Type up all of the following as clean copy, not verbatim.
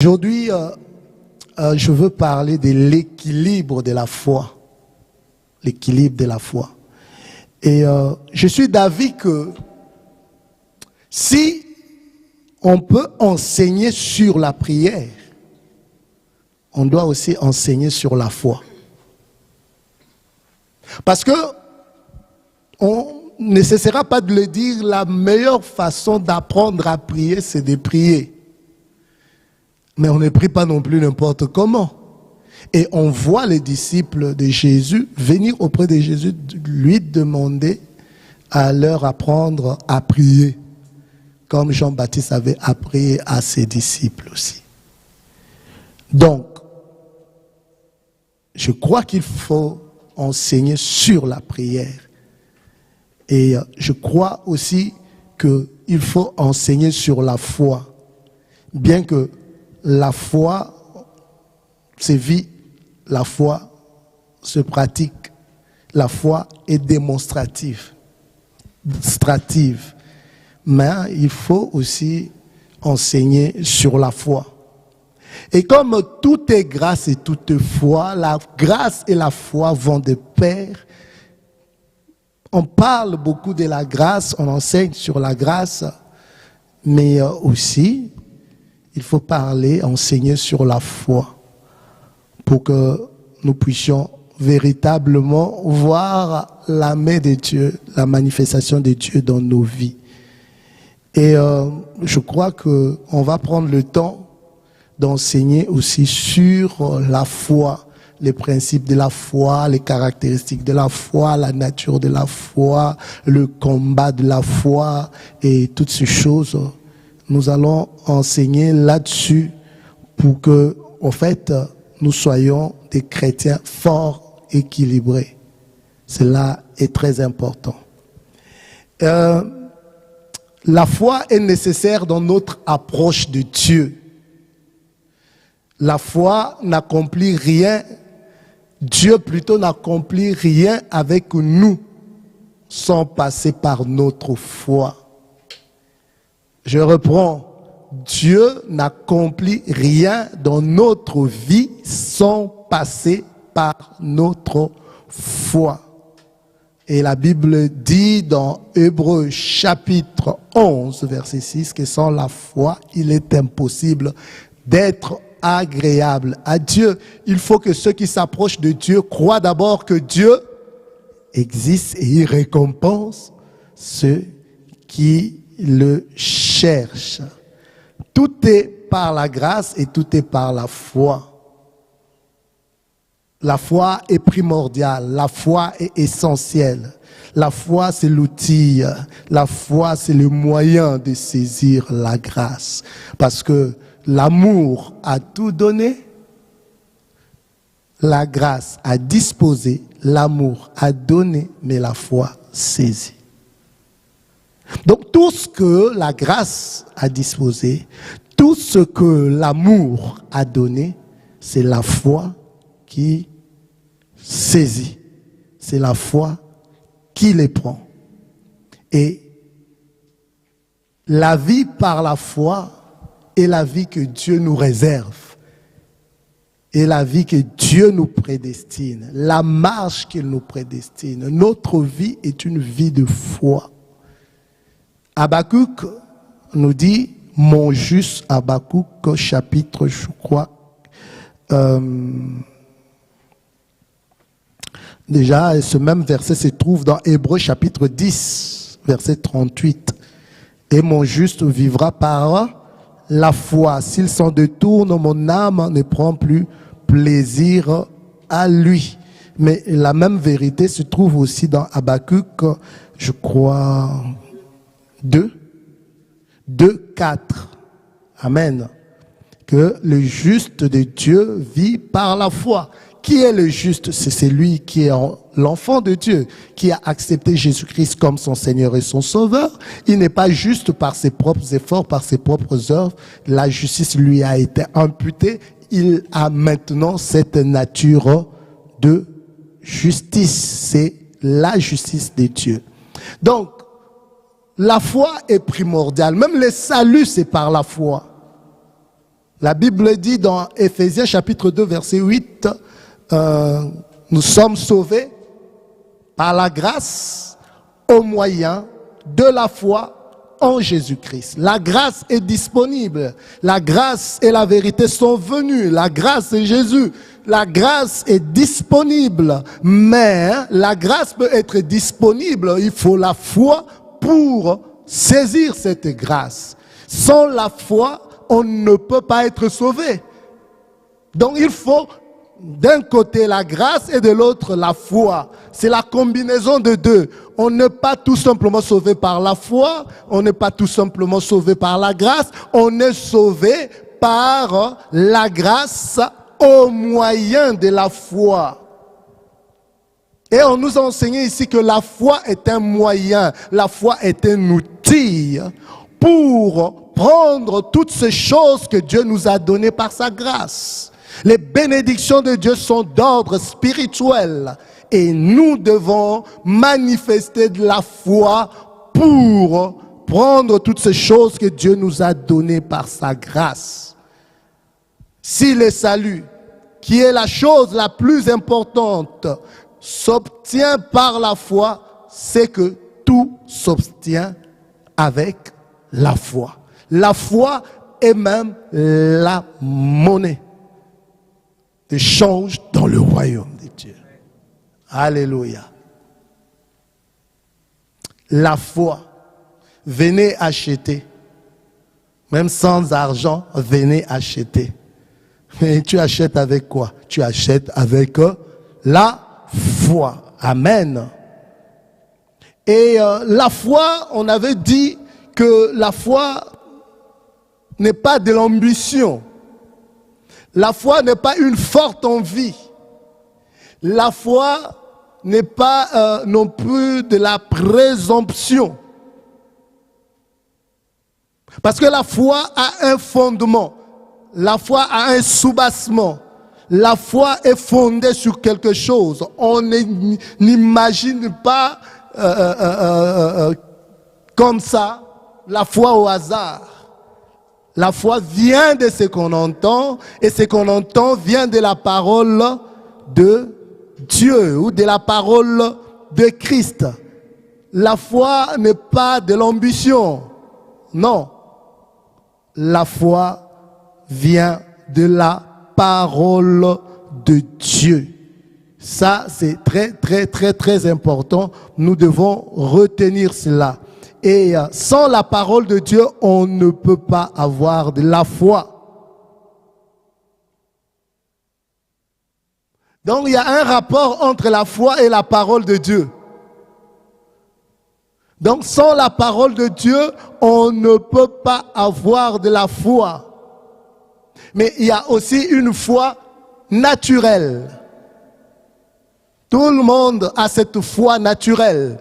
Aujourd'hui, je veux parler de l'équilibre de la foi. L'équilibre de la foi. Et je suis d'avis que si on peut enseigner sur la prière, on doit aussi enseigner sur la foi. Parce que on ne cessera pas de le dire, la meilleure façon d'apprendre à prier, c'est de prier. Mais on ne prie pas non plus n'importe comment. Et on voit les disciples de Jésus venir auprès de Jésus, lui demander à leur apprendre à prier, comme Jean-Baptiste avait appris à ses disciples aussi. Donc, je crois qu'il faut enseigner sur la prière. Et je crois aussi qu'il faut enseigner sur la foi. Bien que la foi se vit, la foi se pratique, la foi est démonstrative, mais il faut aussi enseigner sur la foi. Et comme tout est grâce et tout est foi, la grâce et la foi vont de pair. On parle beaucoup de la grâce, on enseigne sur la grâce, mais aussi il faut parler, enseigner sur la foi pour que nous puissions véritablement voir la main de Dieu, la manifestation de Dieu dans nos vies. Et je crois qu'on va prendre le temps d'enseigner aussi sur la foi, les principes de la foi, les caractéristiques de la foi, la nature de la foi, le combat de la foi et toutes ces choses. Nous allons enseigner là-dessus pour que, en fait, nous soyons des chrétiens forts, équilibrés. Cela est très important. La foi est nécessaire dans notre approche de Dieu. La foi n'accomplit rien, Dieu plutôt n'accomplit rien avec nous sans passer par notre foi. Je reprends, Dieu n'accomplit rien dans notre vie sans passer par notre foi. Et la Bible dit dans Hébreux chapitre 11, verset 6, que sans la foi, il est impossible d'être agréable à Dieu. Il faut que ceux qui s'approchent de Dieu croient d'abord que Dieu existe et il récompense ceux qui le cherchent. Tout est par la grâce et tout est par la foi. La foi est primordiale, la foi est essentielle. La foi, c'est l'outil, la foi, c'est le moyen de saisir la grâce. Parce que l'amour a tout donné, la grâce a disposé, l'amour a donné, mais la foi saisit. Donc tout ce que la grâce a disposé, tout ce que l'amour a donné, c'est la foi qui saisit. C'est la foi qui les prend. Et la vie par la foi est la vie que Dieu nous réserve. Et la vie que Dieu nous prédestine. La marche qu'il nous prédestine. Notre vie est une vie de foi. Habakkuk nous dit, mon juste Habakkuk, chapitre, je crois, déjà, ce même verset se trouve dans Hébreux chapitre 10, verset 38. Et mon juste vivra par la foi. S'il s'en détourne, mon âme ne prend plus plaisir à lui. Mais la même vérité se trouve aussi dans Habakkuk, je crois, 2, 4. Amen. Que le juste de Dieu vit par la foi. Qui est le juste? C'est celui qui est l'enfant de Dieu, qui a accepté Jésus-Christ comme son Seigneur et son Sauveur. Il n'est pas juste par ses propres efforts, par ses propres œuvres. La justice lui a été imputée. Il a maintenant cette nature de justice. C'est la justice de Dieu. Donc, la foi est primordiale. Même le salut, c'est par la foi. La Bible dit dans Éphésiens chapitre 2 verset 8, nous sommes sauvés par la grâce au moyen de la foi en Jésus-Christ. La grâce est disponible. La grâce et la vérité sont venues. La grâce est Jésus. La grâce est disponible. Mais la grâce peut être disponible. Il faut la foi pour saisir cette grâce. Sans la foi, on ne peut pas être sauvé. Donc il faut d'un côté la grâce et de l'autre la foi. C'est la combinaison de deux. On n'est pas tout simplement sauvé par la foi, on n'est pas tout simplement sauvé par la grâce, on est sauvé par la grâce au moyen de la foi. Et on nous a enseigné ici que la foi est un moyen, la foi est un outil pour prendre toutes ces choses que Dieu nous a données par sa grâce. Les bénédictions de Dieu sont d'ordre spirituel et nous devons manifester de la foi pour prendre toutes ces choses que Dieu nous a données par sa grâce. Si le salut, qui est la chose la plus importante, s'obtient par la foi, c'est que tout s'obtient avec la foi. La foi est même la monnaie de change dans le royaume de Dieu. Alléluia. La foi, venez acheter. Même sans argent, venez acheter. Mais tu achètes avec quoi? Tu achètes avec la foi. Amen. Et la foi, on avait dit que la foi n'est pas de l'ambition. La foi n'est pas une forte envie. La foi n'est pas non plus de la présomption. Parce que la foi a un fondement. La foi a un soubassement. La foi est fondée sur quelque chose. On n'imagine pas comme ça la foi au hasard. La foi vient de ce qu'on entend, et ce qu'on entend vient de la parole de Dieu ou de la parole de Christ. La foi n'est pas de l'ambition. Non. La foi vient de la parole de Dieu. Ça, c'est très, très, très, très important. Nous devons retenir cela. Et sans la parole de Dieu, on ne peut pas avoir de la foi. Donc, il y a un rapport entre la foi et la parole de Dieu. Donc, sans la parole de Dieu, on ne peut pas avoir de la foi. Mais il y a aussi une foi naturelle. Tout le monde a cette foi naturelle.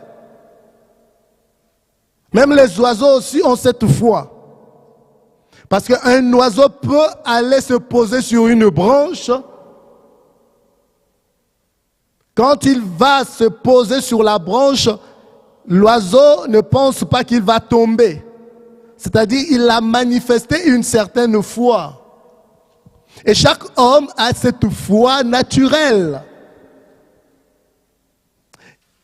Même les oiseaux aussi ont cette foi. Parce qu'un oiseau peut aller se poser sur une branche. Quand il va se poser sur la branche, l'oiseau ne pense pas qu'il va tomber. C'est-à-dire qu'il a manifesté une certaine foi. Et chaque homme a cette foi naturelle.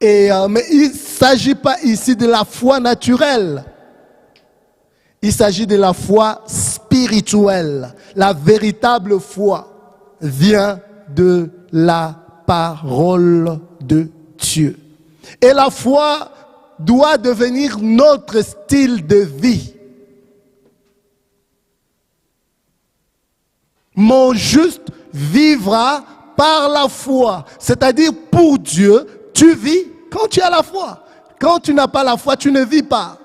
Mais il ne s'agit pas ici de la foi naturelle. Il s'agit de la foi spirituelle. La véritable foi vient de la parole de Dieu. Et la foi doit devenir notre style de vie. Mon juste vivra par la foi. C'est-à-dire pour Dieu, tu vis quand tu as la foi. Quand tu n'as pas la foi, tu ne vis pas.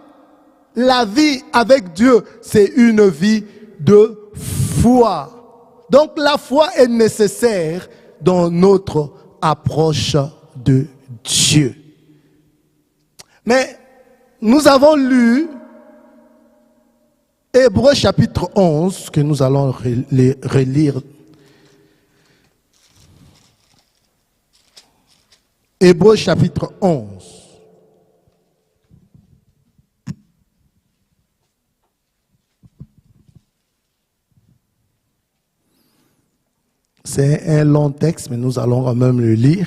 La vie avec Dieu, c'est une vie de foi. Donc la foi est nécessaire dans notre approche de Dieu. Mais nous avons lu Hébreux chapitre 11, que nous allons relire. Hébreux chapitre 11. C'est un long texte, mais nous allons quand même le lire.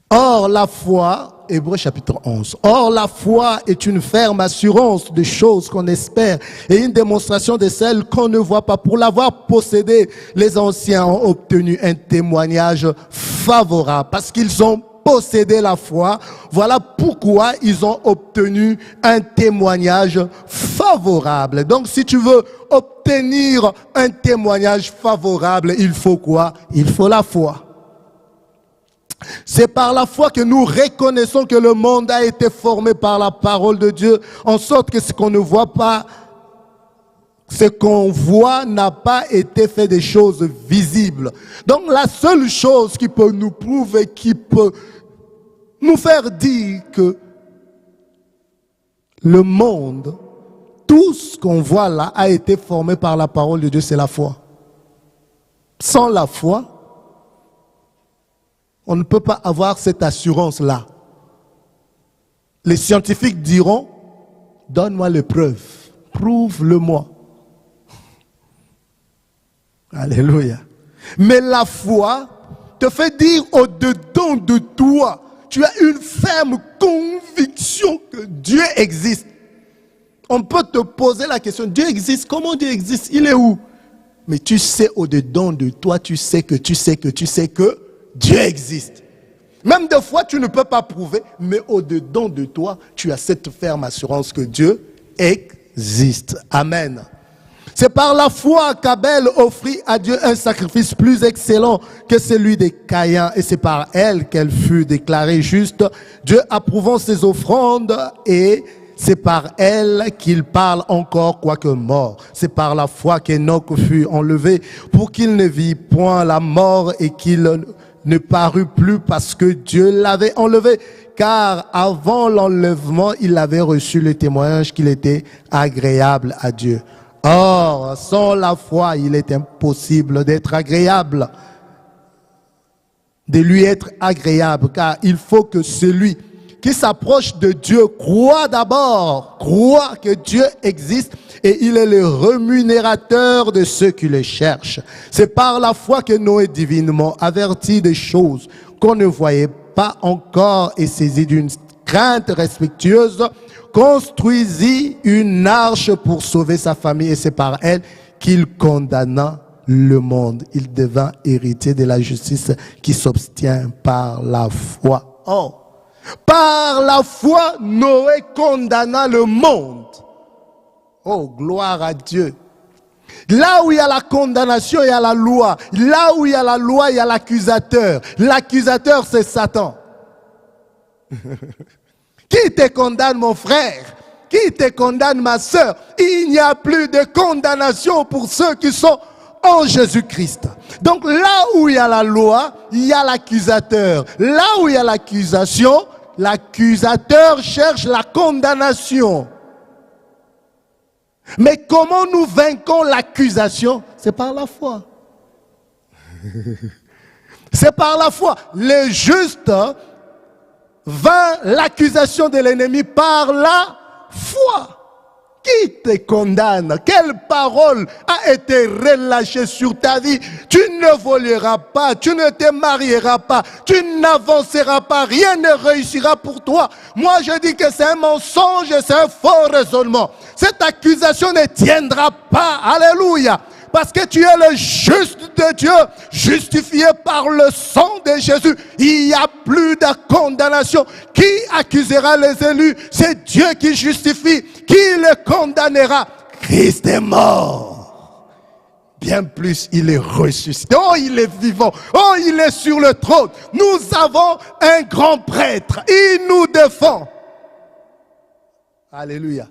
Or, la foi, Hébreux chapitre 11, or la foi est une ferme assurance des choses qu'on espère et une démonstration de celles qu'on ne voit pas. Pour l'avoir possédée, les anciens ont obtenu un témoignage favorable parce qu'ils ont possédé la foi. Voilà pourquoi ils ont obtenu un témoignage favorable. Donc, si tu veux obtenir un témoignage favorable, il faut quoi? Il faut la foi. C'est par la foi que nous reconnaissons que le monde a été formé par la parole de Dieu, en sorte que ce qu'on ne voit pas, ce qu'on voit n'a pas été fait des choses visibles. Donc la seule chose qui peut nous prouver, qui peut nous faire dire que le monde, tout ce qu'on voit là, a été formé par la parole de Dieu, c'est la foi. Sans la foi, on ne peut pas avoir cette assurance-là. Les scientifiques diront, donne-moi les preuves, prouve-le-moi. Alléluia. Mais la foi te fait dire au-dedans de toi, tu as une ferme conviction que Dieu existe. On peut te poser la question, Dieu existe, comment Dieu existe? Il est où? Mais tu sais au-dedans de toi, tu sais que Dieu existe. Même des fois, tu ne peux pas prouver, mais au-dedans de toi, tu as cette ferme assurance que Dieu existe. Amen. C'est par la foi qu'Abel offrit à Dieu un sacrifice plus excellent que celui de Caïn. Et c'est par elle qu'elle fut déclarée juste, Dieu approuvant ses offrandes, et c'est par elle qu'il parle encore quoique mort. C'est par la foi qu'Enoch fut enlevé pour qu'il ne vit point la mort et qu'il ne parut plus parce que Dieu l'avait enlevé. Car avant l'enlèvement, il avait reçu le témoignage qu'il était agréable à Dieu. Or, sans la foi, il est impossible d'être agréable, de lui être agréable, car il faut que celui qui s'approche de Dieu croit d'abord, croit que Dieu existe et il est le rémunérateur de ceux qui le cherchent. C'est par la foi que Noé, divinement averti des choses qu'on ne voyait pas encore et saisi d'une crainte respectueuse, construisit une arche pour sauver sa famille et c'est par elle qu'il condamna le monde. Il devint héritier de la justice qui s'obtient par la foi. Oh, par la foi, Noé condamna le monde. Oh, gloire à Dieu. Là où il y a la condamnation, il y a la loi. Là où il y a la loi, il y a l'accusateur. L'accusateur, c'est Satan. Qui te condamne, mon frère? Qui te condamne, ma sœur? Il n'y a plus de condamnation pour ceux qui sont en Jésus-Christ. Donc là où il y a la loi, il y a l'accusateur. Là où il y a l'accusation, l'accusateur cherche la condamnation. Mais comment nous vainquons l'accusation? C'est par la foi. C'est par la foi. Le juste vainc l'accusation de l'ennemi par la foi. Qui te condamne? Quelle parole a été relâchée sur ta vie? Tu ne voleras pas, tu ne te marieras pas, tu n'avanceras pas, rien ne réussira pour toi. Moi je dis que c'est un mensonge, c'est un faux raisonnement. Cette accusation ne tiendra pas. Alléluia. Parce que tu es le juste de Dieu, justifié par le sang de Jésus. Il n'y a plus de condamnation. Qui accusera les élus? C'est Dieu qui justifie. Qui le condamnera? Christ est mort. Bien plus, il est ressuscité. Oh, il est vivant. Oh, il est sur le trône. Nous avons un grand prêtre. Il nous défend. Alléluia.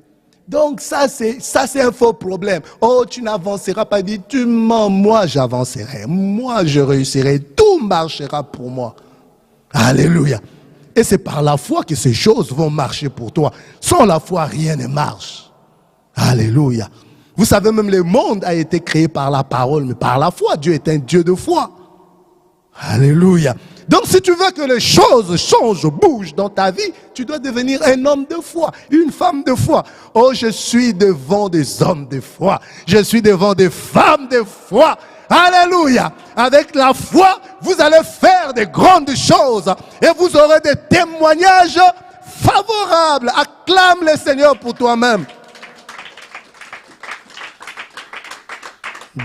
Donc ça c'est un faux problème. Oh, tu n'avanceras pas. Dis, tu mens, moi j'avancerai. Moi je réussirai. Tout marchera pour moi. Alléluia. Et c'est par la foi que ces choses vont marcher pour toi. Sans la foi, rien ne marche. Alléluia. Vous savez, même le monde a été créé par la parole, mais par la foi. Dieu est un Dieu de foi. Alléluia. Donc si tu veux que les choses changent, bougent dans ta vie, tu dois devenir un homme de foi, une femme de foi. Oh, je suis devant des hommes de foi. Je suis devant des femmes de foi. Alléluia. Avec la foi, vous allez faire de grandes choses et vous aurez des témoignages favorables. Acclame le Seigneur pour toi-même.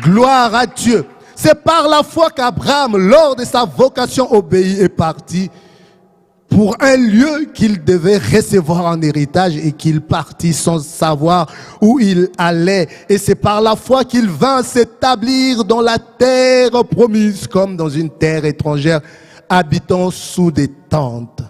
Gloire à Dieu. C'est par la foi qu'Abraham, lors de sa vocation obéie, est parti pour un lieu qu'il devait recevoir en héritage et qu'il partit sans savoir où il allait. Et c'est par la foi qu'il vint s'établir dans la terre promise comme dans une terre étrangère, habitant sous des tentes.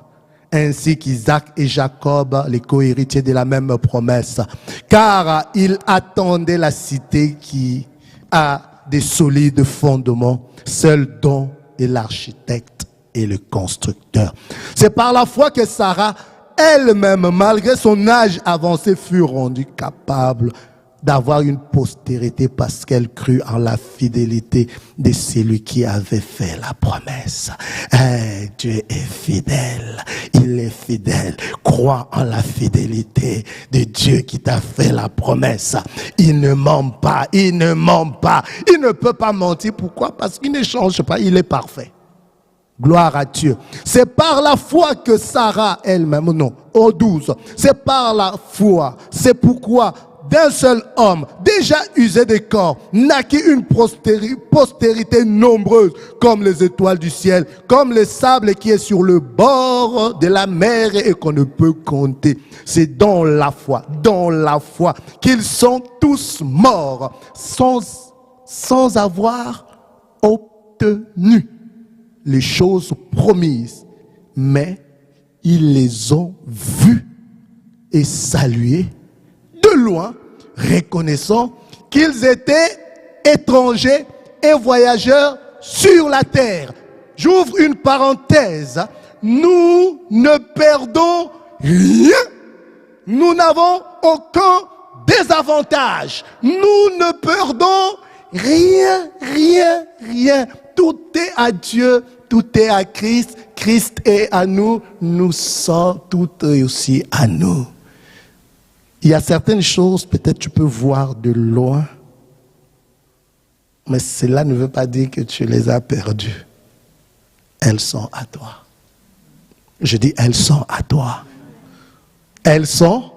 Ainsi qu'Isaac et Jacob, les co-héritiers de la même promesse. Car il attendait la cité qui a des solides fondements, seul dont est l'architecte et le constructeur. C'est par la foi que Sarah, elle-même, malgré son âge avancé, fut rendue capable d'avoir une postérité parce qu'elle crut en la fidélité de celui qui avait fait la promesse. Dieu est fidèle, il est fidèle. Crois en la fidélité de Dieu qui t'a fait la promesse. Il ne ment pas, il ne ment pas, il ne peut pas mentir. Pourquoi? Parce qu'il ne change pas, il est parfait. Gloire à Dieu. C'est par la foi que Sarah elle-même, non, au 12, c'est par la foi, c'est pourquoi d'un seul homme, déjà usé des corps, naquit une postérité nombreuse, comme les étoiles du ciel, comme le sable qui est sur le bord de la mer et qu'on ne peut compter. C'est dans la foi qu'ils sont tous morts, sans avoir obtenu les choses promises. Mais ils les ont vues et saluées de loin, reconnaissant qu'ils étaient étrangers et voyageurs sur la terre. J'ouvre une parenthèse. Nous ne perdons rien. Nous n'avons aucun désavantage. Nous ne perdons rien. Tout est à Dieu, tout est à Christ. Christ est à nous. Nous sommes tout aussi à nous. Il y a certaines choses, peut-être tu peux voir de loin, mais cela ne veut pas dire que tu les as perdues. Elles sont à toi. Je dis, elles sont à toi. Elles sont.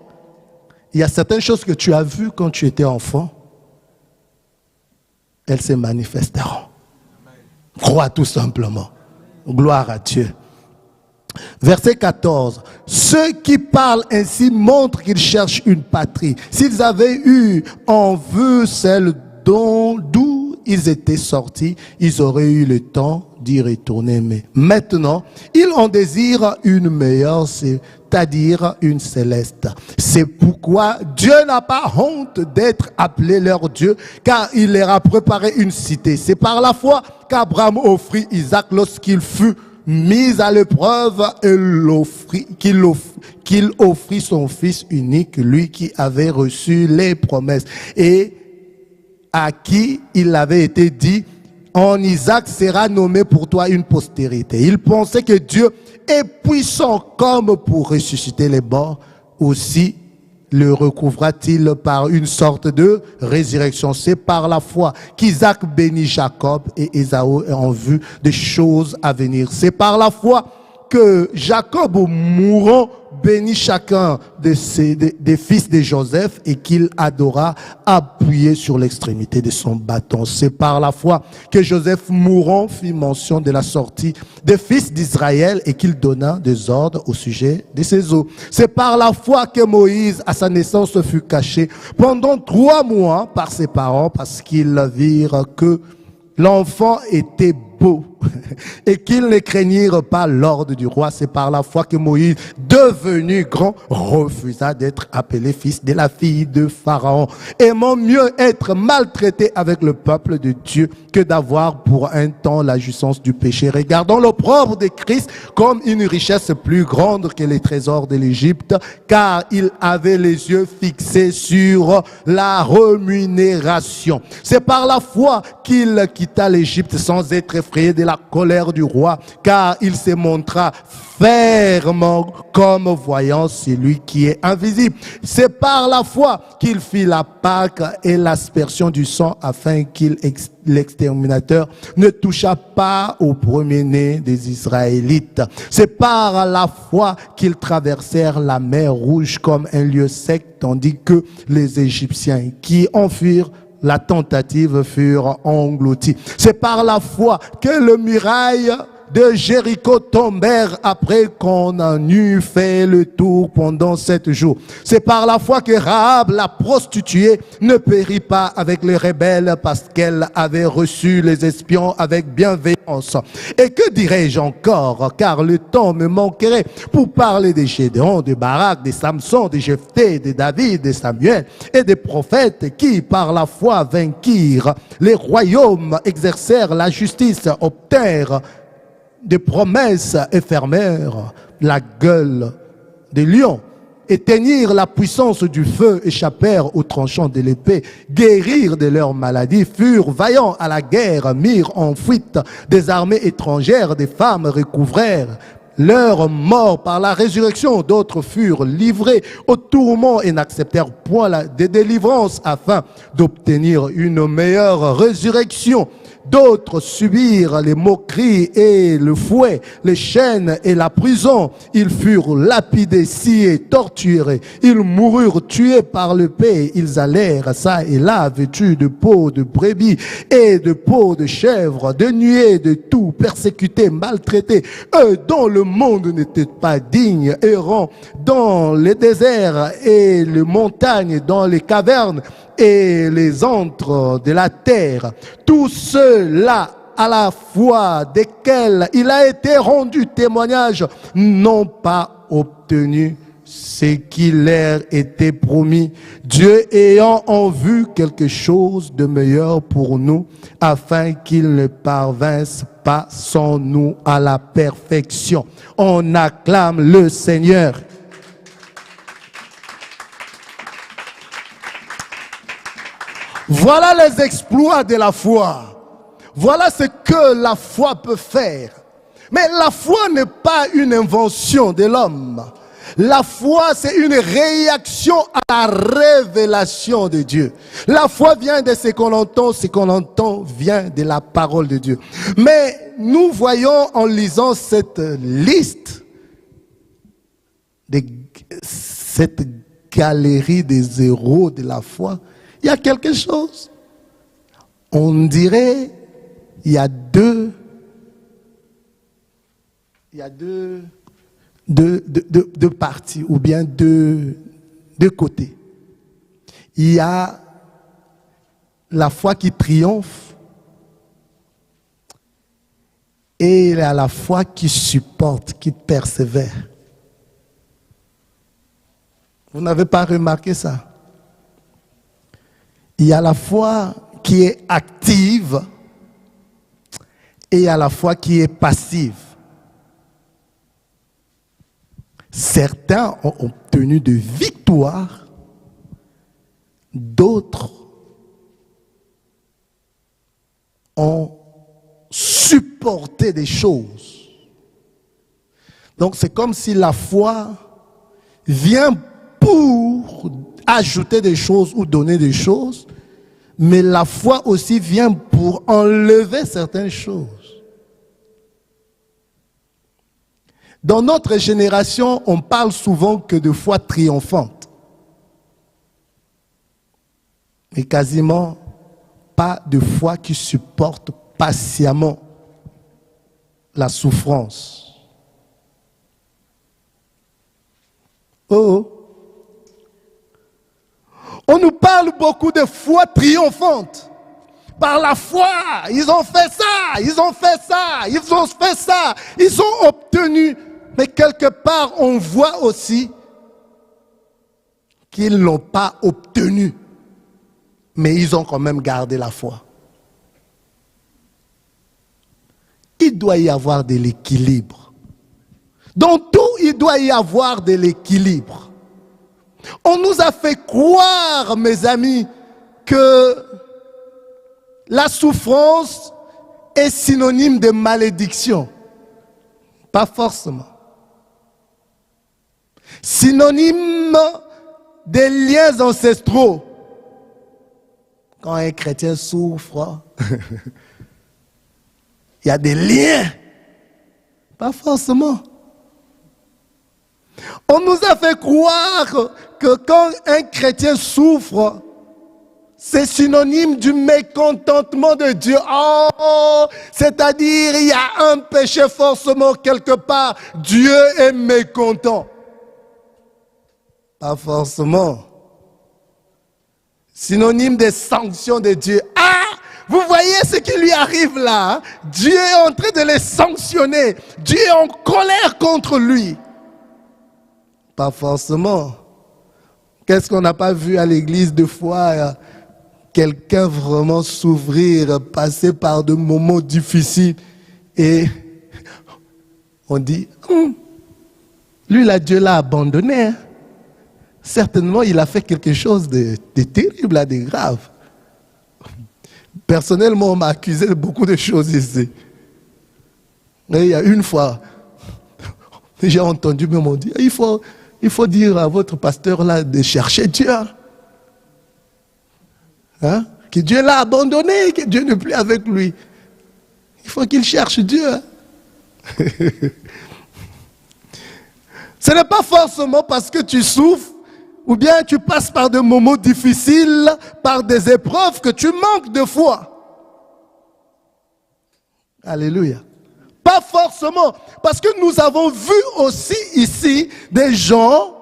Il y a certaines choses que tu as vues quand tu étais enfant. Elles se manifesteront. Crois tout simplement. Gloire à Dieu. Verset 14. Ceux qui parlent ainsi montrent qu'ils cherchent une patrie. S'ils avaient eu en vue celle d'où ils étaient sortis, ils auraient eu le temps d'y retourner. Mais maintenant, ils en désirent une meilleure, c'est-à-dire une céleste. C'est pourquoi Dieu n'a pas honte d'être appelé leur Dieu, car il leur a préparé une cité. C'est par la foi qu'Abraham offrit Isaac lorsqu'il fut mis à l'épreuve et qu'il offrit son fils unique, lui qui avait reçu les promesses et à qui il avait été dit, en Isaac sera nommé pour toi une postérité. Il pensait que Dieu est puissant comme pour ressusciter les morts, aussi le recouvra-t-il par une sorte de résurrection. C'est par la foi qu'Isaac bénit Jacob et Ésaü en vue des choses à venir. C'est par la foi que Jacob, mourant, bénit chacun des fils de Joseph et qu'il adora appuyé sur l'extrémité de son bâton. C'est par la foi que Joseph, mourant, fit mention de la sortie des fils d'Israël et qu'il donna des ordres au sujet de ses eaux. C'est par la foi que Moïse, à sa naissance, fut caché pendant 3 mois par ses parents parce qu'ils virent que l'enfant était beau et qu'ils ne craignirent pas l'ordre du roi. C'est par la foi que Moïse, devenu grand, refusa d'être appelé fils de la fille de Pharaon, aimant mieux être maltraité avec le peuple de Dieu que d'avoir pour un temps la jouissance du péché. Regardons l'opprobre de Christ comme une richesse plus grande que les trésors de l'Égypte, car il avait les yeux fixés sur la rémunération. C'est par la foi qu'il quitta l'Égypte sans être effrayé de la colère du roi, car il se montra ferme comme voyant celui qui est invisible. C'est par la foi qu'il fit la Pâque et l'aspersion du sang afin qu'il l'exterminateur ne toucha pas au premier-né des Israélites. C'est par la foi qu'ils traversèrent la mer Rouge comme un lieu sec, tandis que les Égyptiens qui en furent la tentative furent engloutis. C'est par la foi que les murailles de Jéricho tombèrent après qu'on en eut fait le tour pendant 7 jours. C'est par la foi que Rahab, la prostituée, ne périt pas avec les rebelles parce qu'elle avait reçu les espions avec bienveillance. Et que dirais-je encore, car le temps me manquerait pour parler des Gédéon, de Barak, de Samson, de Jephthé, de David, de Samuel et des prophètes qui, par la foi, vainquirent les royaumes, exercèrent la justice, obtinrent des promesses et fermèrent la gueule des lions, éteignirent la puissance du feu, échappèrent aux tranchants de l'épée, guérirent de leurs maladies, furent vaillants à la guerre, mirent en fuite des armées étrangères, des femmes recouvrèrent leur mort par la résurrection, d'autres furent livrés au tourment et n'acceptèrent point la délivrance afin d'obtenir une meilleure résurrection. D'autres subirent les moqueries et le fouet, les chaînes et la prison. Ils furent lapidés, sciés, torturés. Ils moururent tués par l'épée. Ils allèrent ça et là, vêtus de peau de brebis et de peau de chèvre, de nuées, de tout, persécutés, maltraités. Eux dont le monde n'était pas digne, errant dans les déserts et les montagnes, dans les cavernes et les antres de la terre. Tous ceux-là, à la fois desquels il a été rendu témoignage, n'ont pas obtenu ce qui leur était promis, Dieu ayant en vue quelque chose de meilleur pour nous, afin qu'ils ne parvinssent pas sans nous à la perfection. On acclame le Seigneur. Voilà les exploits de la foi. Voilà ce que la foi peut faire. Mais la foi n'est pas une invention de l'homme. La foi, c'est une réaction à la révélation de Dieu. La foi vient de ce qu'on entend vient de la parole de Dieu. Mais nous voyons en lisant cette liste, cette galerie des héros de la foi, il y a quelque chose. On dirait, il y a deux parties, ou bien deux côtés. Il y a la foi qui triomphe et il y a la foi qui supporte, qui persévère. Vous n'avez pas remarqué ça? Il y a la foi qui est active et il y a la foi qui est passive. Certains ont obtenu de victoires, d'autres ont supporté des choses. Donc c'est comme si la foi vient pour ajouter des choses ou donner des choses, mais la foi aussi vient pour enlever certaines choses. Dans notre génération, on parle souvent que de foi triomphante, mais quasiment pas de foi qui supporte patiemment la souffrance. Oh! On nous parle beaucoup de foi triomphante. Par la foi, ils ont fait ça, ils ont fait ça, ils ont fait ça, ils ont obtenu. Mais quelque part, on voit aussi qu'ils n'ont pas obtenu. Mais ils ont quand même gardé la foi. Il doit y avoir de l'équilibre. Dans tout, il doit y avoir de l'équilibre. On nous a fait croire, mes amis, que la souffrance est synonyme de malédiction? Pas forcément. Synonyme des liens ancestraux. Quand un chrétien souffre, il y a des liens. Pas forcément. On nous a fait croire que quand un chrétien souffre, c'est synonyme du mécontentement de Dieu. Oh, c'est-à-dire, il y a un péché forcément quelque part. Dieu est mécontent. Pas forcément. Synonyme des sanctions de Dieu. Ah, vous voyez ce qui lui arrive là, hein? Dieu est en train de les sanctionner. Dieu est en colère contre lui. Pas forcément. Qu'est-ce qu'on n'a pas vu à l'église de fois? Quelqu'un vraiment s'ouvrir, passer par de moments difficiles. Et on dit, lui là, Dieu l'a abandonné. Hein? Certainement, il a fait quelque chose de terrible, de grave. Personnellement, on m'a accusé de beaucoup de choses ici. Mais il y a une fois, j'ai entendu, mais on m'a dit, il faut dire à votre pasteur là de chercher Dieu. Hein? Que Dieu l'a abandonné, que Dieu n'est plus avec lui. Il faut qu'il cherche Dieu. Hein? Ce n'est pas forcément parce que tu souffres ou bien tu passes par des moments difficiles, par des épreuves que tu manques de foi. Alléluia. Pas forcément. Parce que nous avons vu aussi ici des gens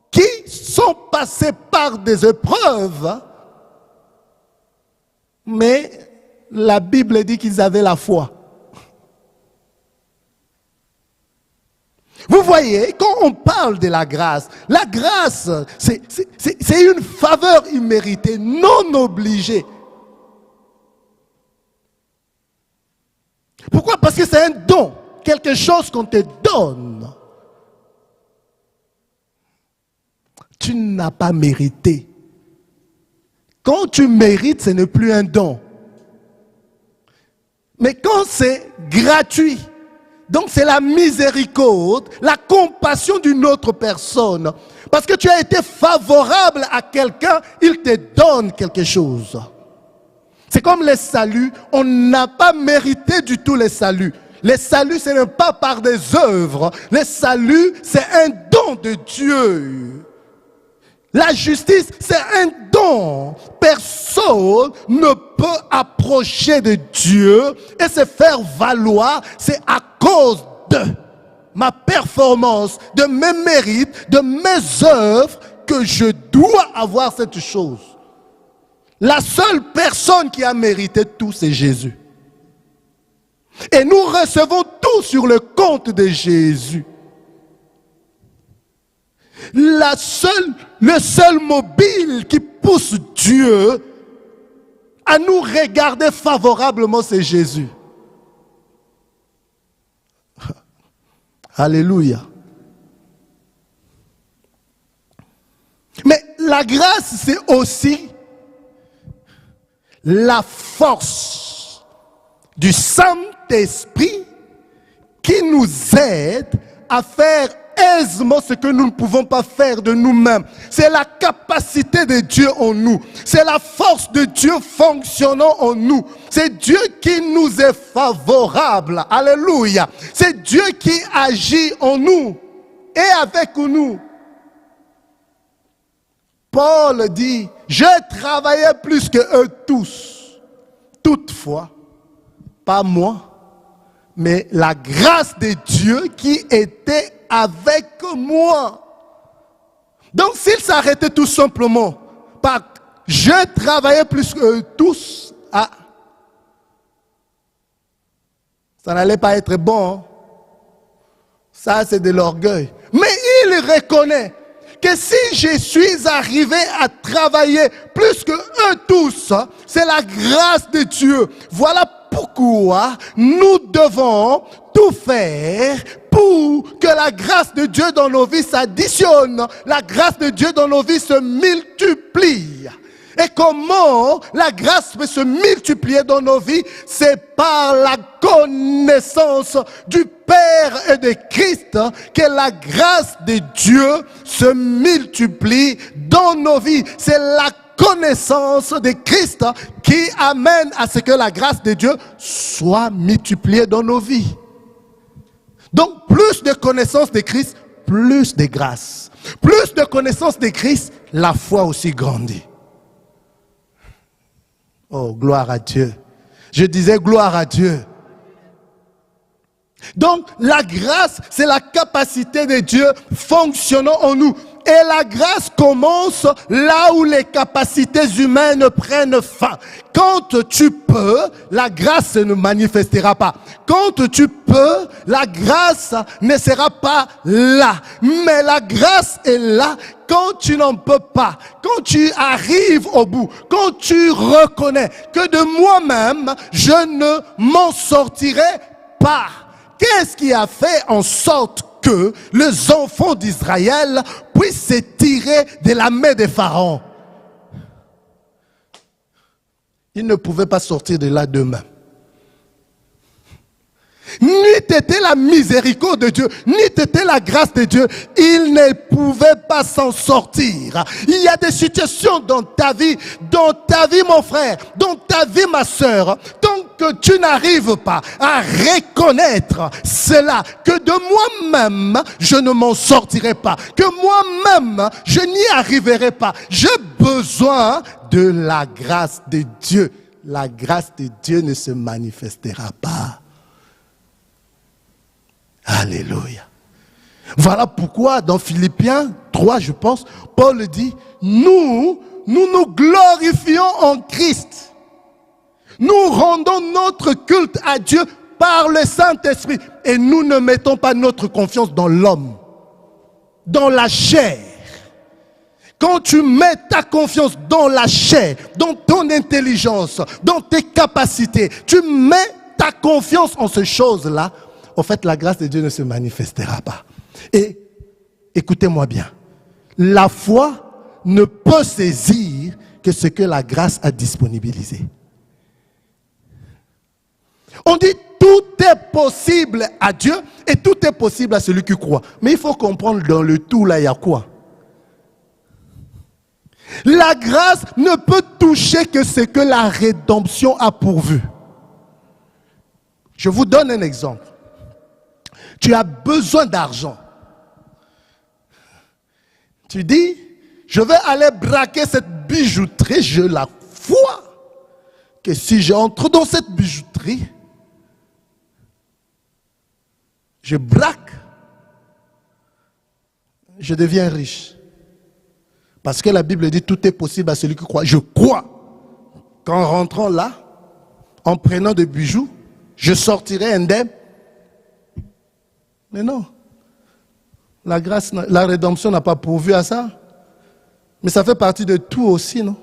qui sont passés par des épreuves, mais la Bible dit qu'ils avaient la foi. Vous voyez, quand on parle de la grâce, c'est une faveur imméritée, non obligée. Pourquoi? Parce que c'est un don, quelque chose qu'on te donne. Tu n'as pas mérité. Quand tu mérites, ce n'est plus un don. Mais quand c'est gratuit, donc c'est la miséricorde, la compassion d'une autre personne. Parce que tu as été favorable à quelqu'un, il te donne quelque chose. C'est comme les saluts, on n'a pas mérité du tout les saluts. Les saluts, ce n'est pas par des œuvres. Les saluts, c'est un don de Dieu. La justice, c'est un don. Personne ne peut approcher de Dieu et se faire valoir. C'est à cause de ma performance, de mes mérites, de mes œuvres que je dois avoir cette chose. La seule personne qui a mérité tout, c'est Jésus. Et nous recevons tout sur le compte de Jésus. Le seul mobile qui pousse Dieu à nous regarder favorablement, c'est Jésus. Alléluia. Mais la grâce, c'est aussi la force du Saint-Esprit qui nous aide à faire aisément ce que nous ne pouvons pas faire de nous-mêmes. C'est la capacité de Dieu en nous. C'est la force de Dieu fonctionnant en nous. C'est Dieu qui nous est favorable. Alléluia. C'est Dieu qui agit en nous et avec nous. Paul dit, je travaillais plus que eux tous. Toutefois, pas moi, mais la grâce de Dieu qui était avec moi. Donc s'il s'arrêtait tout simplement par je travaillais plus que tous, ça n'allait pas être bon. Hein? Ça c'est de l'orgueil. Mais il reconnaît que si je suis arrivé à travailler plus que eux tous, c'est la grâce de Dieu. Voilà pourquoi nous devons tout faire pour que la grâce de Dieu dans nos vies s'additionne, la grâce de Dieu dans nos vies se multiplie. Et comment la grâce peut se multiplier dans nos vies? C'est par la connaissance du Père et de Christ que la grâce de Dieu se multiplie dans nos vies. C'est la connaissance de Christ qui amène à ce que la grâce de Dieu soit multipliée dans nos vies. Donc, plus de connaissance de Christ, plus de grâce. Plus de connaissance de Christ, la foi aussi grandit. Oh, gloire à Dieu. Je disais gloire à Dieu. Donc, la grâce, c'est la capacité de Dieu fonctionnant en nous. Et la grâce commence là où les capacités humaines prennent fin. Quand tu peux, la grâce ne manifestera pas. Quand tu peux, la grâce ne sera pas là. Mais la grâce est là quand tu n'en peux pas. Quand tu arrives au bout. Quand tu reconnais que de moi-même, je ne m'en sortirai pas. Qu'est-ce qui a fait en sorte que les enfants d'Israël puissent se tirer de la main des pharaons? Ils ne pouvaient pas sortir de là d'eux-mêmes. Ni était la miséricorde de Dieu, ni était la grâce de Dieu. Ils ne pouvaient pas s'en sortir. Il y a des situations dans ta vie, mon frère, dans ta vie, ma sœur, tant que tu n'arrives pas à reconnaître cela, que de moi-même, je ne m'en sortirai pas, que moi-même, je n'y arriverai pas. J'ai besoin de la grâce de Dieu. La grâce de Dieu ne se manifestera pas. Alléluia. Voilà pourquoi dans Philippiens 3, je pense, Paul dit, nous glorifions en Christ. Nous rendons notre culte à Dieu par le Saint-Esprit. Et nous ne mettons pas notre confiance dans l'homme, dans la chair. Quand tu mets ta confiance dans la chair, dans ton intelligence, dans tes capacités, tu mets ta confiance en ces choses-là, en fait, la grâce de Dieu ne se manifestera pas. Et écoutez-moi bien, la foi ne peut saisir que ce que la grâce a disponibilisé. On dit tout est possible à Dieu et tout est possible à celui qui croit. Mais il faut comprendre dans le tout là, il y a quoi? La grâce ne peut toucher que ce que la rédemption a pourvu. Je vous donne un exemple. Tu as besoin d'argent. Tu dis, je vais aller braquer cette bijouterie. J'ai la foi que si j'entre dans cette bijouterie, je braque, je deviens riche. Parce que la Bible dit, tout est possible à celui qui croit. Je crois qu'en rentrant là, en prenant des bijoux, je sortirai indemne. Mais non, la grâce, la rédemption n'a pas pourvu à ça. Mais ça fait partie de tout aussi, non?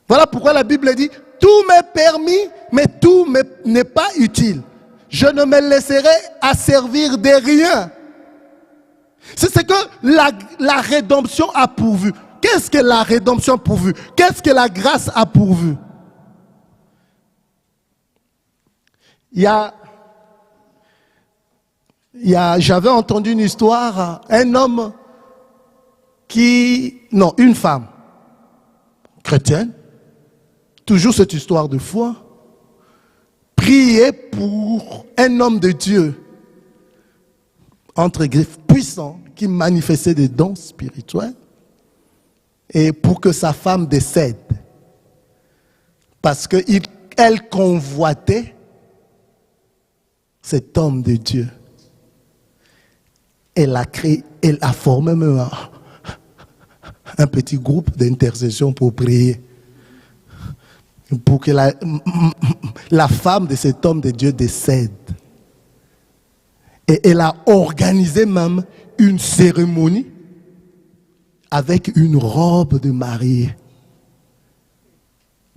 Voilà pourquoi la Bible dit, tout m'est permis, mais tout n'est pas utile. Je ne me laisserai asservir de rien. C'est ce que la rédemption a pourvu. Qu'est-ce que la rédemption a pourvu? Qu'est-ce que la grâce a pourvu? J'avais entendu une histoire, un homme une femme chrétienne, toujours cette histoire de foi, priait pour un homme de Dieu, entre griffes, puissant, qui manifestait des dons spirituels, et pour que sa femme décède, parce qu'elle convoitait cet homme de Dieu. Elle a formé même un petit groupe d'intercession pour prier. Pour que la femme de cet homme de Dieu décède. Et elle a organisé même une cérémonie avec une robe de mariée.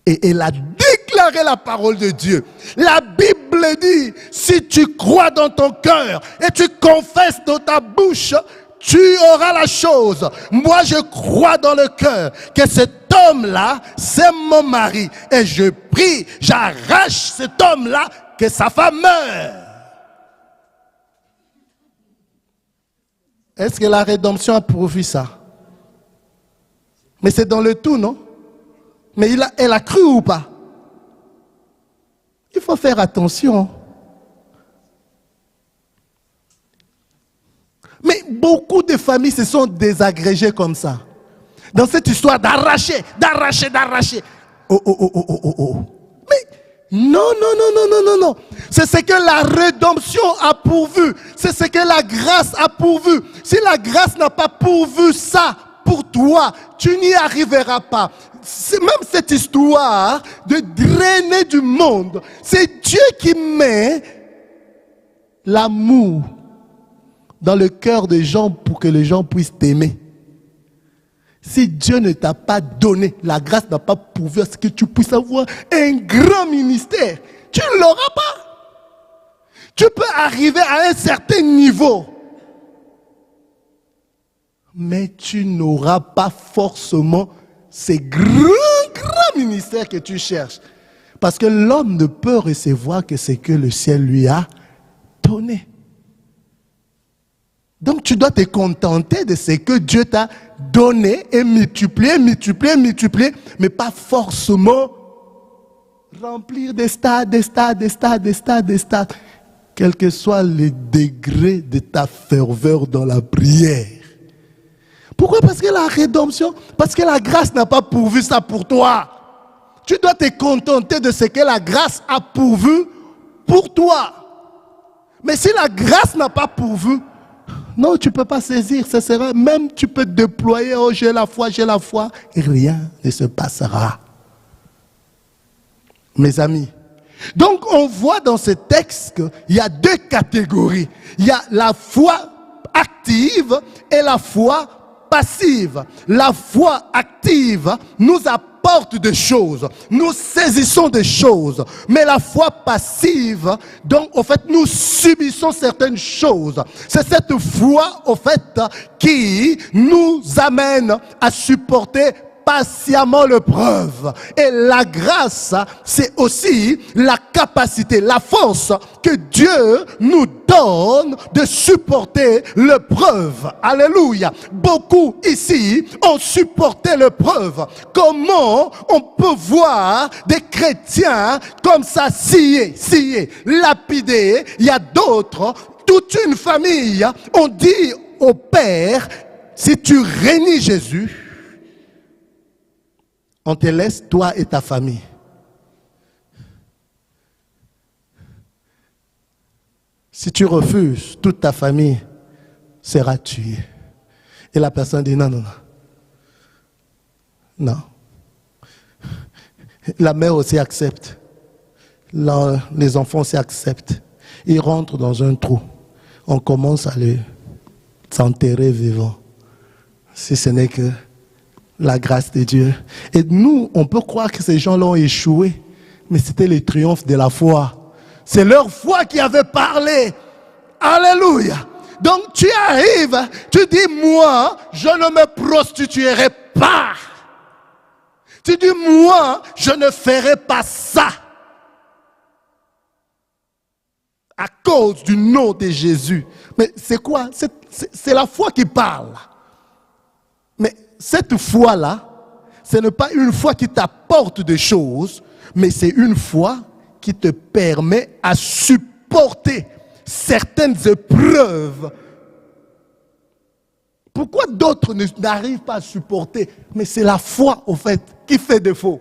Et elle a déclaré la parole de Dieu. La Bible dit, si tu crois dans ton cœur et tu confesses dans ta bouche, tu auras la chose. Moi, je crois dans le cœur que cet homme-là, c'est mon mari. Et je prie, j'arrache cet homme-là, que sa femme meure. Est-ce que la rédemption a pourvu ça? Mais c'est dans le tout, non? Mais elle a cru ou pas? Il faut faire attention. Mais beaucoup de familles se sont désagrégées comme ça. Dans cette histoire d'arracher. Oh. Mais non. C'est ce que la rédemption a pourvu. C'est ce que la grâce a pourvu. Si la grâce n'a pas pourvu ça pour toi, tu n'y arriveras pas. C'est même cette histoire de drainer du monde. C'est Dieu qui met l'amour dans le cœur des gens pour que les gens puissent t'aimer. Si Dieu ne t'a pas donné, la grâce n'a pas pourvu à ce que tu puisses avoir un grand ministère, tu ne l'auras pas. Tu peux arriver à un certain niveau, mais tu n'auras pas forcément ces grands ministères que tu cherches. Parce que l'homme ne peut recevoir que ce que le ciel lui a donné. Donc tu dois te contenter de ce que Dieu t'a donné et multiplier, mais pas forcément remplir des stades. Quel que soit le degré de ta ferveur dans la prière. Pourquoi? Parce que la rédemption, parce que la grâce n'a pas pourvu ça pour toi. Tu dois te contenter de ce que la grâce a pourvu pour toi. Mais si la grâce n'a pas pourvu, non, tu ne peux pas saisir. Ça sera, même tu peux déployer, oh j'ai la foi, et rien ne se passera. Mes amis. Donc on voit dans ce texte qu'il y a deux catégories. Il y a la foi active et la foi passive. La foi active nous apporte des choses, nous saisissons des choses, mais la foi passive, donc au fait nous subissons certaines choses. C'est cette foi au fait qui nous amène à supporter patiemment l'épreuve. Et la grâce, c'est aussi la capacité, la force que Dieu nous donne de supporter l'épreuve. Alléluia. Beaucoup ici ont supporté l'épreuve. Comment on peut voir des chrétiens comme ça sciés, lapidés? Il y a d'autres, toute une famille, on dit au Père, si tu renies Jésus, on te laisse, toi et ta famille. Si tu refuses, toute ta famille sera tuée. Et la personne dit non. La mère aussi accepte. Les enfants aussi acceptent. Ils rentrent dans un trou. On commence à les s'enterrer vivants. Si ce n'est que la grâce de Dieu. Et nous, on peut croire que ces gens-là ont échoué, mais c'était le triomphe de la foi. C'est leur foi qui avait parlé. Alléluia. Donc tu arrives, tu dis, moi, je ne me prostituerai pas. Tu dis, moi, je ne ferai pas ça. À cause du nom de Jésus. Mais c'est quoi? C'est la foi qui parle. Mais cette foi-là, ce n'est pas une foi qui t'apporte des choses, mais c'est une foi qui te permet à supporter certaines épreuves. Pourquoi d'autres n'arrivent pas à supporter? Mais c'est la foi, au fait, qui fait défaut.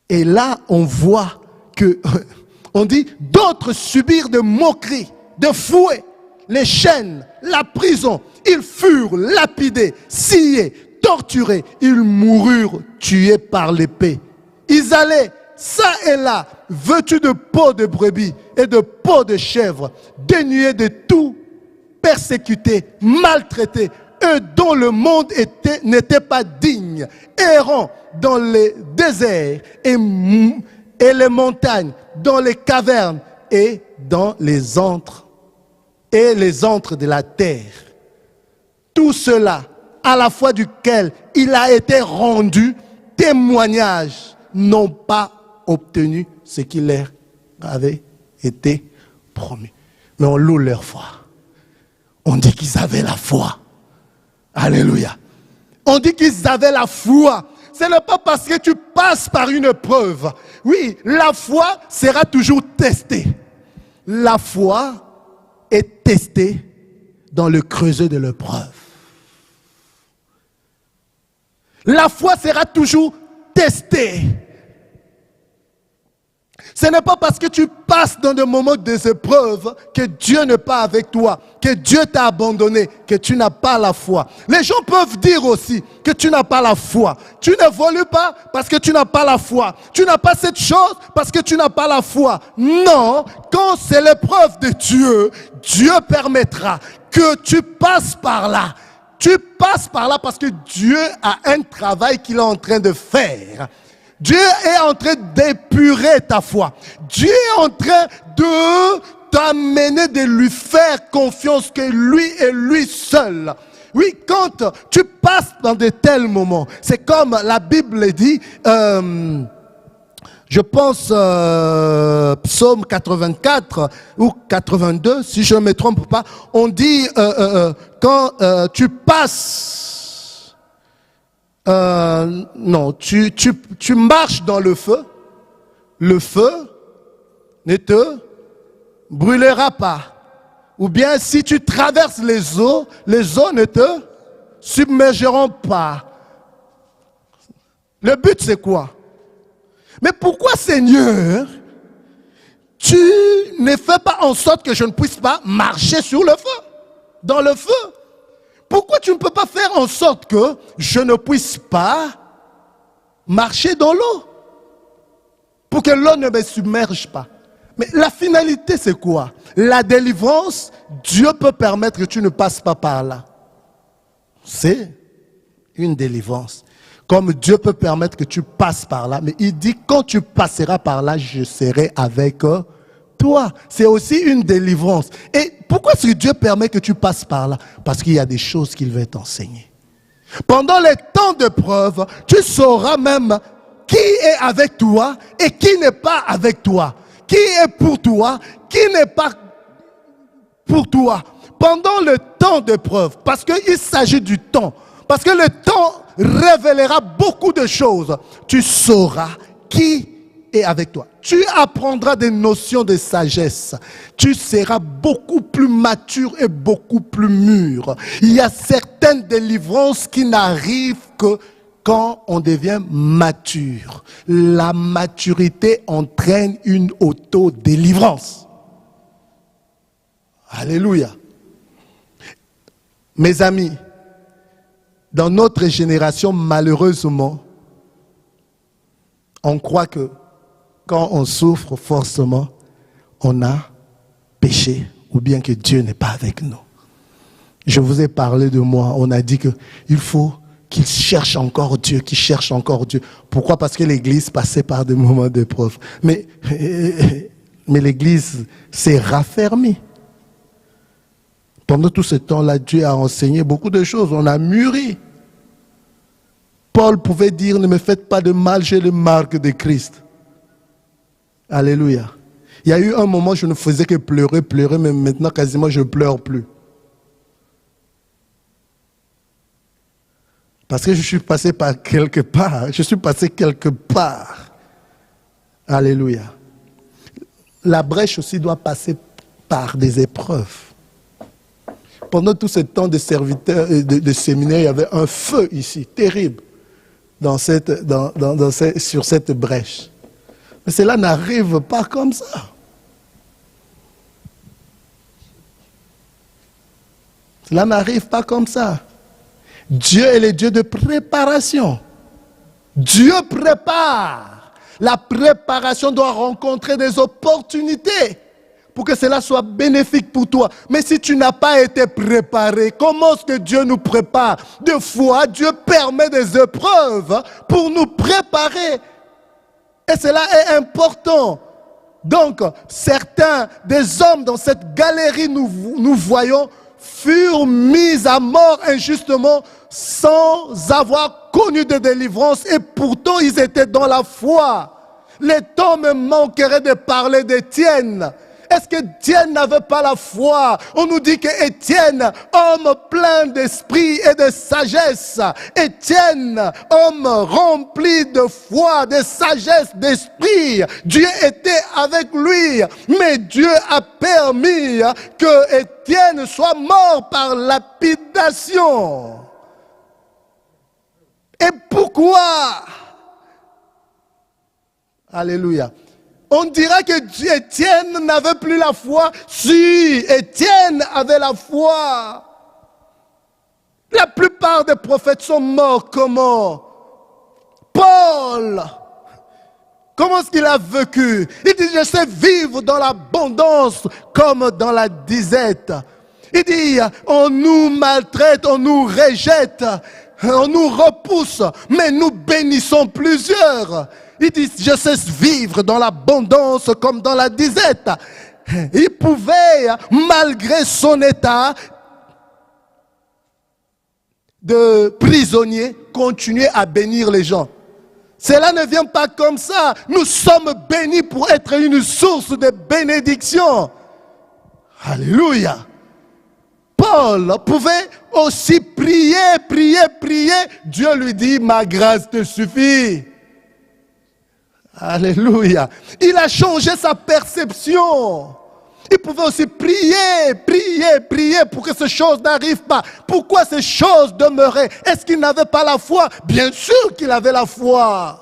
Et là, on voit que, on dit, d'autres subirent de moqueries, de fouets, les chaînes, la prison. Ils furent lapidés, sciés, torturés. Ils moururent tués par l'épée. Ils allaient, ça et là, vêtus de peau de brebis et de peau de chèvre, dénués de tout, persécutés, maltraités, eux dont le monde n'était pas digne, errant dans les déserts et les montagnes, dans les cavernes et dans les antres de la terre. tout cela, à la fois duquel il a été rendu témoignage, n'ont pas obtenu ce qui leur avait été promis. Mais on loue leur foi. On dit qu'ils avaient la foi. Alléluia. On dit qu'ils avaient la foi. Ce n'est pas parce que tu passes par une épreuve. Oui, la foi sera toujours testée. La foi est testée dans le creuset de l'épreuve. La foi sera toujours testée. Ce n'est pas parce que tu passes dans des moments des épreuves que Dieu n'est pas avec toi, que Dieu t'a abandonné, que tu n'as pas la foi. Les gens peuvent dire aussi que tu n'as pas la foi. Tu n'évolues pas parce que tu n'as pas la foi. Tu n'as pas cette chose parce que tu n'as pas la foi. Non, quand c'est l'épreuve de Dieu, Dieu permettra que tu passes par là. Tu passes par là parce que Dieu a un travail qu'il est en train de faire. Dieu est en train d'épurer ta foi. Dieu est en train de t'amener, de lui faire confiance que lui et lui seul. Oui, quand tu passes dans de tels moments, c'est comme la Bible dit, je pense Psaume 84 ou 82, si je ne me trompe pas, on dit quand tu passes... non, tu marches dans le feu ne te brûlera pas. Ou bien si tu traverses les eaux ne te submergeront pas. Le but c'est quoi? Mais pourquoi, Seigneur, tu ne fais pas en sorte que je ne puisse pas marcher sur le feu, dans le feu? Pourquoi tu ne peux pas faire en sorte que je ne puisse pas marcher dans l'eau? Pour que l'eau ne me submerge pas. Mais la finalité, c'est quoi? La délivrance, Dieu peut permettre que tu ne passes pas par là. C'est une délivrance. Comme Dieu peut permettre que tu passes par là. Mais il dit, quand tu passeras par là, je serai avec toi. C'est aussi une délivrance. Et pourquoi est-ce que Dieu permet que tu passes par là? Parce qu'il y a des choses qu'il veut t'enseigner. Pendant les temps de preuve, tu sauras même qui est avec toi et qui n'est pas avec toi. Qui est pour toi, qui n'est pas pour toi. Pendant le temps de preuve, parce qu'il s'agit du temps. Parce que le temps révélera beaucoup de choses. Tu sauras qui est avec toi. Tu apprendras des notions de sagesse. Tu seras beaucoup plus mature et beaucoup plus mûr. Il y a certaines délivrances qui n'arrivent que quand on devient mature. La maturité entraîne une auto-délivrance. Alléluia. Mes amis, dans notre génération, malheureusement, on croit que quand on souffre forcément, on a péché ou bien que Dieu n'est pas avec nous. Je vous ai parlé de moi, on a dit qu'il faut qu'il cherche encore Dieu, qu'il cherche encore Dieu. Pourquoi? Parce que l'Église passait par des moments d'épreuve. Mais l'Église s'est raffermie. Pendant tout ce temps-là, Dieu a enseigné beaucoup de choses. On a mûri. Paul pouvait dire, ne me faites pas de mal, j'ai les marques de Christ. Alléluia. Il y a eu un moment où je ne faisais que pleurer, mais maintenant quasiment je ne pleure plus. Parce que je suis passé par quelque part. Je suis passé quelque part. Alléluia. La brèche aussi doit passer par des épreuves. Pendant tout ce temps de serviteur, de séminaire, il y avait un feu ici, terrible, sur cette brèche. Mais cela n'arrive pas comme ça. Cela n'arrive pas comme ça. Dieu est le Dieu de préparation. Dieu prépare. La préparation doit rencontrer des opportunités pour que cela soit bénéfique pour toi. Mais si tu n'as pas été préparé, comment est-ce que Dieu nous prépare? Des fois, Dieu permet des épreuves pour nous préparer. Et cela est important. Donc, certains des hommes dans cette galerie, nous voyons, furent mis à mort injustement sans avoir connu de délivrance et pourtant ils étaient dans la foi. Le temps me manquerait de parler d'Étienne. Est-ce qu'Étienne n'avait pas la foi? On nous dit qu'Étienne, homme plein d'esprit et de sagesse, Étienne, homme rempli de foi, de sagesse, d'esprit, Dieu était avec lui, mais Dieu a permis que Étienne soit mort par lapidation. Et pourquoi? Alléluia. On dira que Étienne n'avait plus la foi. Si, Étienne avait la foi. La plupart des prophètes sont morts. Comment? Paul, comment est-ce qu'il a vécu? Il dit, je sais vivre dans l'abondance comme dans la disette. Il dit, on nous maltraite, on nous rejette, on nous repousse, mais nous bénissons plusieurs. Il dit, je sais vivre dans l'abondance comme dans la disette. Il pouvait, malgré son état de prisonnier, continuer à bénir les gens. Cela ne vient pas comme ça. Nous sommes bénis pour être une source de bénédiction. Alléluia. Paul pouvait aussi prier. Dieu lui dit, ma grâce te suffit. Alléluia. Il a changé sa perception. Il pouvait aussi prier pour que ces choses n'arrivent pas. Pourquoi ces choses demeuraient? Est-ce qu'il n'avait pas la foi? Bien sûr qu'il avait la foi.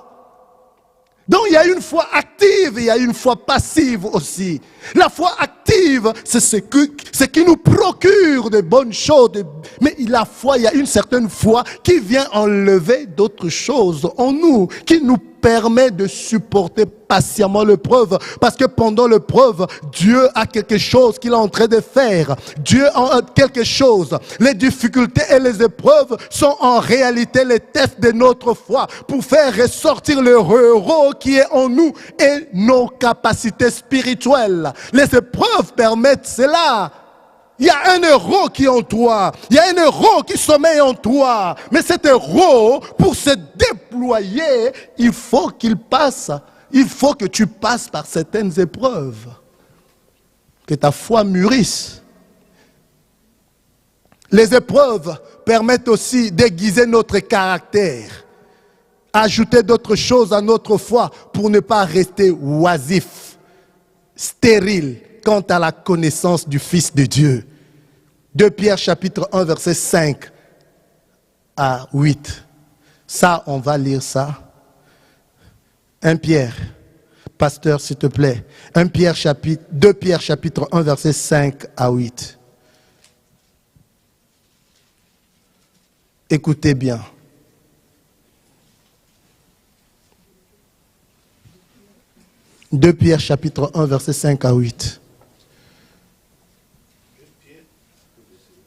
Donc il y a une foi active, il y a une foi passive aussi. La foi active, c'est ce qui nous procure de bonnes choses. Mais la foi, il y a une certaine foi qui vient enlever d'autres choses en nous, qui nous permet de supporter patiemment l'épreuve. Parce que pendant l'épreuve, Dieu a quelque chose qu'il est en train de faire. Dieu a quelque chose. Les difficultés et les épreuves sont en réalité les tests de notre foi pour faire ressortir le héros qui est en nous et nos capacités spirituelles. Les épreuves permettent cela. Il y a un héros qui est en toi. Il y a un héros qui sommeille en toi. Mais cet héros, pour se déployer, il faut qu'il passe. Il faut que tu passes par certaines épreuves. Que ta foi mûrisse. Les épreuves permettent aussi d'aiguiser notre caractère. Ajouter d'autres choses à notre foi pour ne pas rester oisif, stérile quant à la connaissance du Fils de Dieu. 2 Pierre chapitre 1 verset 5 à 8. Ça, on va lire ça. 1 Pierre, pasteur s'il te plaît. 2 Pierre chapitre 1 verset 5 à 8. Écoutez bien. Deux Pierre chapitre 1 verset 5 à 8.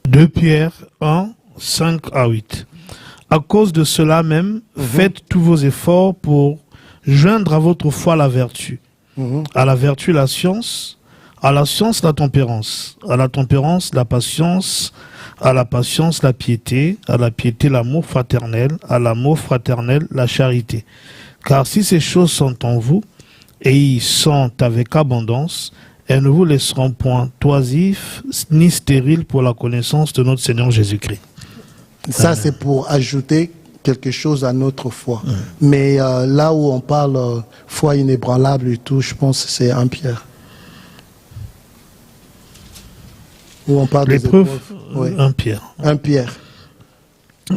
2 Pierre 1, 5 à 8. À cause de cela même, faites tous vos efforts pour joindre à votre foi la vertu. À la vertu, la science. À la science, la tempérance. À la tempérance, la patience. À la patience, la piété. À la piété, l'amour fraternel. À l'amour fraternel, la charité. Car si ces choses sont en vous, et ils sont avec abondance, elles ne vous laisseront point oisifs ni stériles pour la connaissance de notre Seigneur Jésus-Christ. Ça, c'est pour ajouter quelque chose à notre foi. Mais là où on parle foi inébranlable et tout, je pense que c'est 1 Pierre. Où on parle l'épreuve, des épreuves. 1 Pierre. 1 Pierre.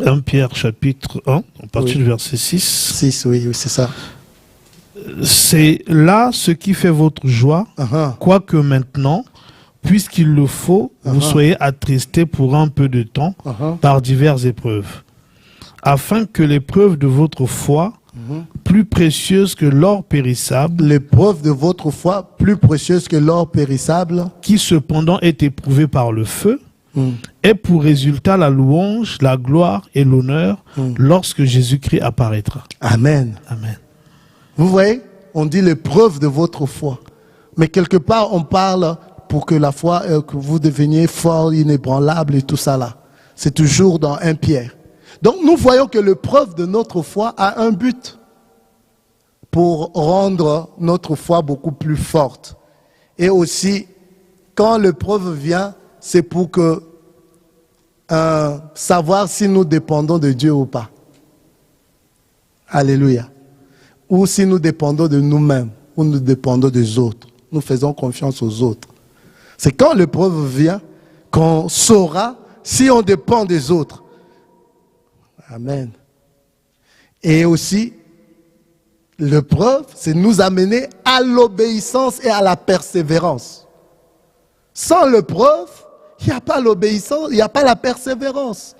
1 Pierre chapitre 1, à partir du verset 6. 6, oui, c'est ça. C'est là ce qui fait votre joie, quoique maintenant, puisqu'il le faut, vous soyez attristés pour un peu de temps par diverses épreuves, afin que l'épreuve de votre foi, plus précieuse que l'or périssable, l'épreuve de votre foi, plus précieuse que l'or périssable, qui cependant est éprouvée par le feu, ait pour résultat la louange, la gloire et l'honneur lorsque Jésus-Christ apparaîtra. Amen. Amen. Vous voyez, on dit l'épreuve de votre foi. Mais quelque part, on parle pour que la foi, que vous deveniez fort, inébranlable et tout ça là. C'est toujours dans 1 Pierre. Donc nous voyons que l'épreuve de notre foi a un but pour rendre notre foi beaucoup plus forte. Et aussi, quand l'épreuve vient, c'est pour que savoir si nous dépendons de Dieu ou pas. Alléluia. Ou si nous dépendons de nous-mêmes, ou nous dépendons des autres. Nous faisons confiance aux autres. C'est quand l'épreuve vient qu'on saura si on dépend des autres. Amen. Et aussi, l'épreuve, c'est nous amener à l'obéissance et à la persévérance. Sans l'épreuve, il n'y a pas l'obéissance, il n'y a pas la persévérance.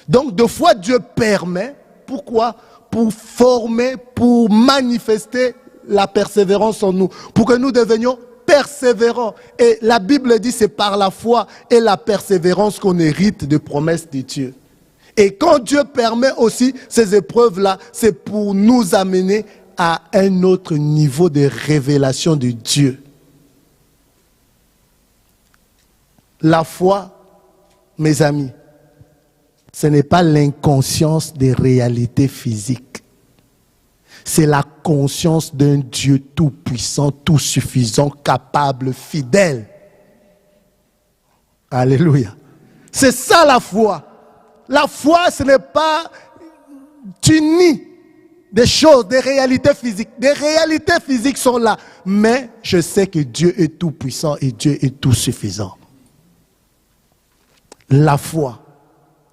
Donc, deux fois, Dieu permet. Pourquoi? Pour former, pour manifester la persévérance en nous. Pour que nous devenions persévérants. Et la Bible dit, c'est par la foi et la persévérance qu'on hérite des promesses de Dieu. Et quand Dieu permet aussi ces épreuves-là, c'est pour nous amener à un autre niveau de révélation de Dieu. La foi, mes amis, ce n'est pas l'inconscience des réalités physiques. C'est la conscience d'un Dieu tout-puissant, tout-suffisant, capable, fidèle. Alléluia. C'est ça la foi. La foi, ce n'est pas tu nies des choses, des réalités physiques. Des réalités physiques sont là. Mais je sais que Dieu est tout-puissant et Dieu est tout-suffisant. La foi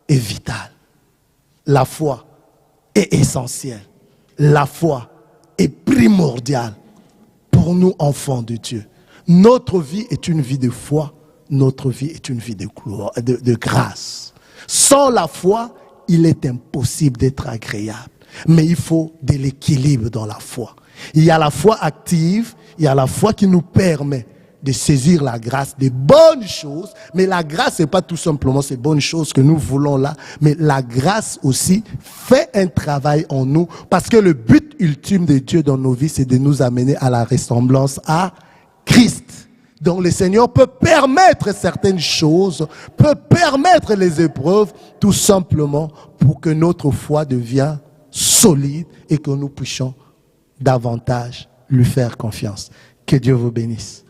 est vitale. La foi est essentielle. La foi est primordiale pour nous, enfants de Dieu. Notre vie est une vie de foi. Notre vie est une vie de grâce. Sans la foi, il est impossible d'être agréable. Mais il faut de l'équilibre dans la foi. Il y a la foi active, il y a la foi qui nous permet de saisir la grâce, des bonnes choses. Mais la grâce, ce n'est pas tout simplement ces bonnes choses que nous voulons là. Mais la grâce aussi fait un travail en nous. Parce que le but ultime de Dieu dans nos vies, c'est de nous amener à la ressemblance à Christ. Donc le Seigneur peut permettre certaines choses, peut permettre les épreuves, tout simplement pour que notre foi devienne solide et que nous puissions davantage lui faire confiance. Que Dieu vous bénisse.